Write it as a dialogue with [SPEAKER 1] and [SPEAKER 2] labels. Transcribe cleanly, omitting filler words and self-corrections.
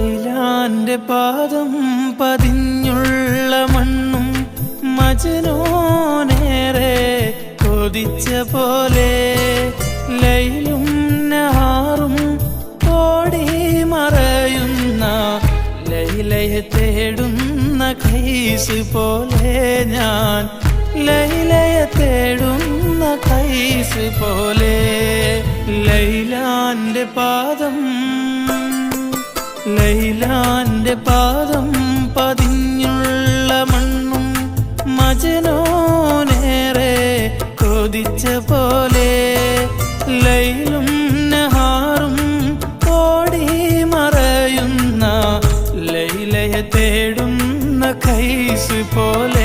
[SPEAKER 1] ലൈലാന്റെ പാദം പതിഞ്ഞുള്ള മണ്ണും മജ്നൂനേറെ കൊതിച്ച പോലെ ലൈലും നഹാറും ഓടി മറയുന്ന ലൈലയെ തേടുന്ന കൈസ് പോലെ ഞാൻ ലൈലയെ തേടുന്ന കൈസ് പോലെ ലൈലാന്റെ പാദം പതിഞ്ഞുള്ള മണ്ണും മജ്നൂനേറെ കൊതിച്ച പോലെ ലൈലും നഹാറും ഓടി മറയുന്ന ലൈലയെ തേടുന്ന കൈസ് പോലെ